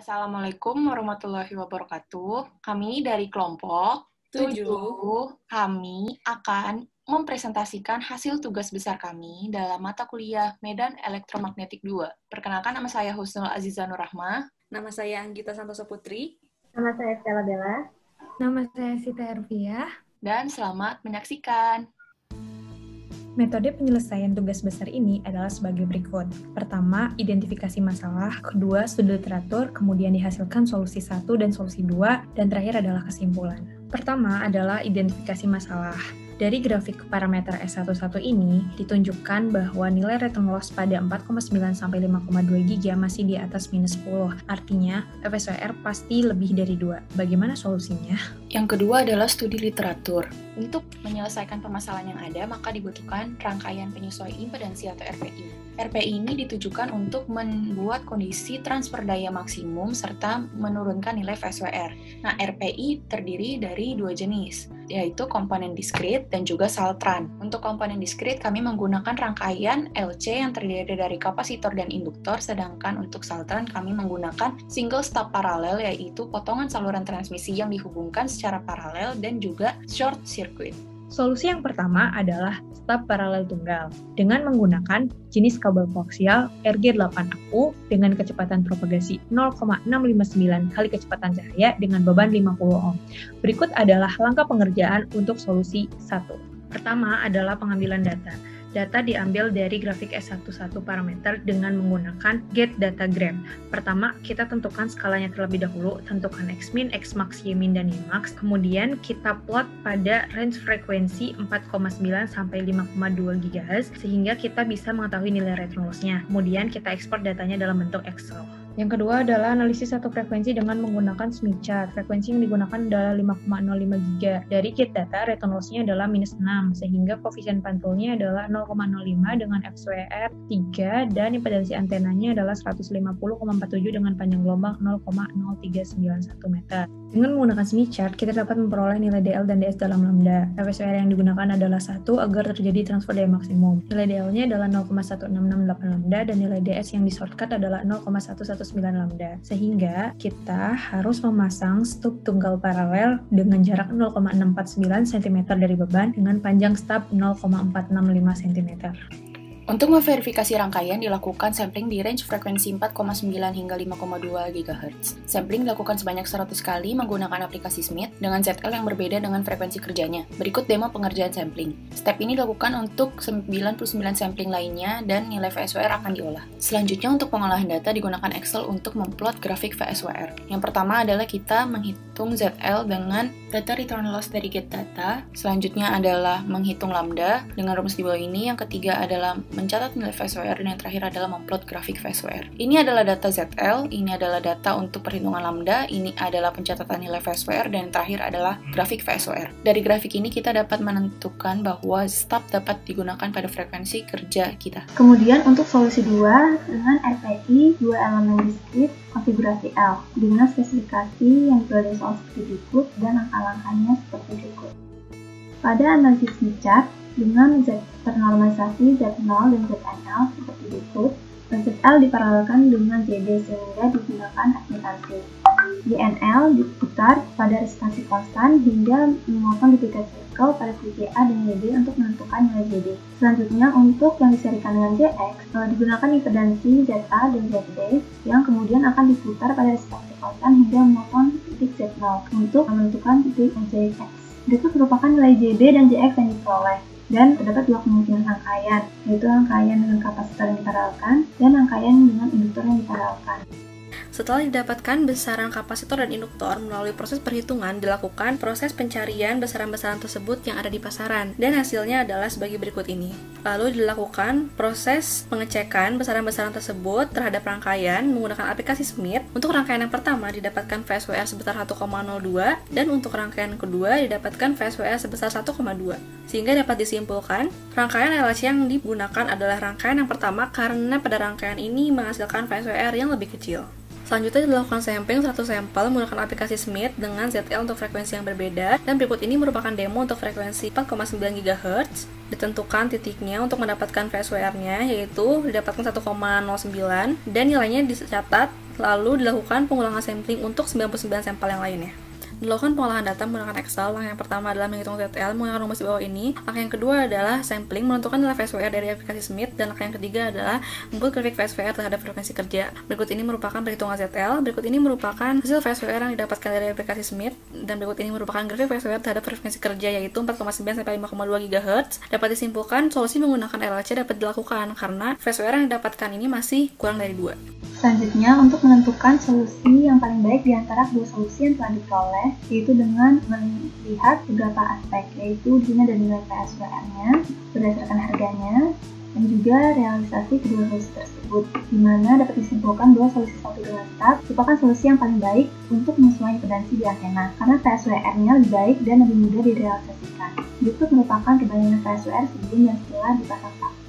Assalamualaikum warahmatullahi wabarakatuh. Kami dari kelompok 7, kami akan mempresentasikan hasil tugas besar kami dalam mata kuliah Medan Elektromagnetik 2. Perkenalkan, nama saya Husnul Aziza Nur Rahma. Nama saya Anggita Santoso Putri. Nama saya Stella Bella. Nama saya Sita Erviah. Dan selamat menyaksikan. Metode penyelesaian tugas besar ini adalah sebagai berikut. Pertama, identifikasi masalah. Kedua, studi literatur. Kemudian dihasilkan solusi 1 dan solusi 2. Dan terakhir adalah kesimpulan. Pertama adalah identifikasi masalah. Dari grafik parameter S11 ini, ditunjukkan bahwa nilai return loss pada 4,9 sampai 5,2 GB masih di atas minus 10. Artinya, FSWR pasti lebih dari 2. Bagaimana solusinya? Yang kedua adalah studi literatur. Untuk menyelesaikan permasalahan yang ada, maka dibutuhkan rangkaian penyesuaian impedansi atau RPI. RPI ini ditujukan untuk membuat kondisi transfer daya maksimum serta menurunkan nilai FSWR. Nah, RPI terdiri dari dua jenis, yaitu komponen diskrit dan juga saltran. Untuk komponen diskrit, kami menggunakan rangkaian LC yang terdiri dari kapasitor dan induktor, sedangkan untuk saltran kami menggunakan single stub paralel, yaitu potongan saluran transmisi yang dihubungkan secara paralel dan juga short circuit. Solusi yang pertama adalah stub paralel tunggal dengan menggunakan jenis kabel koaksial RG8AU dengan kecepatan propagasi 0,659 kali kecepatan cahaya dengan beban 50 ohm. Berikut adalah langkah pengerjaan untuk solusi 1. Pertama adalah pengambilan data. Data diambil dari grafik S11 parameter dengan menggunakan get data graph. Pertama, kita tentukan skalanya terlebih dahulu, tentukan X-min, X-max, Y-min, dan Y-max. Kemudian kita plot pada range frekuensi 4,9 sampai 5,2 GHz sehingga kita bisa mengetahui nilai return loss-nya. Kemudian kita ekspor datanya dalam bentuk Excel. Yang kedua adalah analisis satu frekuensi dengan menggunakan Smith chart. Frekuensi yang digunakan adalah 5,05 GHz. Dari get data, return loss-nya adalah minus 6, sehingga koefisien pantulnya adalah 0,05 dengan FSWR 3, dan impedansi antenanya adalah 150,47 dengan panjang gelombang 0,0391 meter. Dengan menggunakan Smith chart, kita dapat memperoleh nilai DL dan DS dalam lambda. FSWR yang digunakan adalah 1 agar terjadi transfer daya maksimum. Nilai DL-nya adalah 0,1668 lambda, dan nilai DS yang di-shortcut adalah 0,119 lambda. Sehingga kita harus memasang stub tunggal paralel dengan jarak 0,649 cm dari beban dengan panjang stub 0,465 cm. Untuk memverifikasi rangkaian, dilakukan sampling di range frekuensi 4,9 hingga 5,2 GHz. Sampling dilakukan sebanyak 100 kali menggunakan aplikasi Smith dengan ZL yang berbeda dengan frekuensi kerjanya. Berikut demo pengerjaan sampling. Step ini dilakukan untuk 99 sampling lainnya dan nilai VSWR akan diolah. Selanjutnya, untuk pengolahan data digunakan Excel untuk memplot grafik VSWR. Yang pertama adalah kita menghitung ZL dengan data return loss dari get data. Selanjutnya adalah menghitung lambda dengan rumus di bawah ini. Yang ketiga adalah mencatat nilai VSWR, dan yang terakhir adalah memplot grafik VSWR. Ini adalah data ZL, ini adalah data untuk perhitungan lambda, ini adalah pencatatan nilai VSWR, dan yang terakhir adalah grafik VSWR. Dari grafik ini kita dapat menentukan bahwa stub dapat digunakan pada frekuensi kerja kita. Kemudian untuk solusi 2 dengan RPI 2 elemen diskrit konfigurasi L dengan spesifikasi yang dipelajari soal seperti berikut dan langkah-langkahnya seperti berikut. Pada analisis Smith chart dengan ternormalisasi Z0 dan ZNL seperti berikut, dan ZL diparalelkan dengan JB sehingga digunakan admitansi. JNL diputar pada resistansi konstan hingga memotong duplicate circle pada titik A dan YB untuk menentukan nilai JB. Selanjutnya, untuk yang diserikan dengan JX, digunakan impedansi ZA dan ZB yang kemudian akan diputar pada resistansi konstan hingga memotong titik Z0 untuk menentukan titik JX. Berikut merupakan nilai JB dan JX yang diperoleh. Dan terdapat dua kemungkinan rangkaian, yaitu rangkaian dengan kapasitor yang diparalelkan dan rangkaian dengan induktor yang diparalelkan. Setelah didapatkan besaran kapasitor dan induktor, melalui proses perhitungan dilakukan proses pencarian besaran-besaran tersebut yang ada di pasaran, dan hasilnya adalah sebagai berikut ini. Lalu dilakukan proses pengecekan besaran-besaran tersebut terhadap rangkaian menggunakan aplikasi Smith. Untuk rangkaian yang pertama didapatkan VSWR sebesar 1,02, dan untuk rangkaian kedua didapatkan VSWR sebesar 1,2. Sehingga dapat disimpulkan, rangkaian LHC yang digunakan adalah rangkaian yang pertama karena pada rangkaian ini menghasilkan VSWR yang lebih kecil. Selanjutnya dilakukan sampling 100 sampel menggunakan aplikasi Smith dengan ZL untuk frekuensi yang berbeda, dan berikut ini merupakan demo untuk frekuensi 4,9 GHz. Ditentukan titiknya untuk mendapatkan VSWR-nya, yaitu didapatkan 1,09 dan nilainya dicatat Lalu dilakukan pengulangan sampling untuk 99 sampel yang lainnya. Dilakukan pengolahan data menggunakan Excel. Langkah yang pertama adalah menghitung ZL menggunakan rumus di bawah ini. Langkah yang kedua adalah sampling, menentukan nilai VSWR dari aplikasi Smith. Dan langkah yang ketiga adalah membuat grafik VSWR terhadap frekuensi kerja. Berikut ini merupakan perhitungan ZL. Berikut ini merupakan hasil VSWR yang didapatkan dari aplikasi Smith. Dan berikut ini merupakan grafik VSWR terhadap frekuensi kerja, yaitu 4,9 sampai 5,2 GHz. Dapat disimpulkan, solusi menggunakan LLC dapat dilakukan karena VSWR yang didapatkan ini masih kurang dari 2. Selanjutnya, untuk menentukan solusi yang paling baik di antara kedua solusi yang telah diperoleh, yaitu dengan melihat beberapa aspek, yaitu di sini ada nilai PSWR-nya, berdasarkan harganya, dan juga realisasi kedua solusi tersebut, di mana dapat disimpulkan dua solusi satu dengan tetap merupakan solusi yang paling baik untuk menyesuaikan impedansi di antena, karena PSWR-nya lebih baik dan lebih mudah direalisasikan. Berikut merupakan perbandingan PSWR sebelum dan setelah dipasang paket.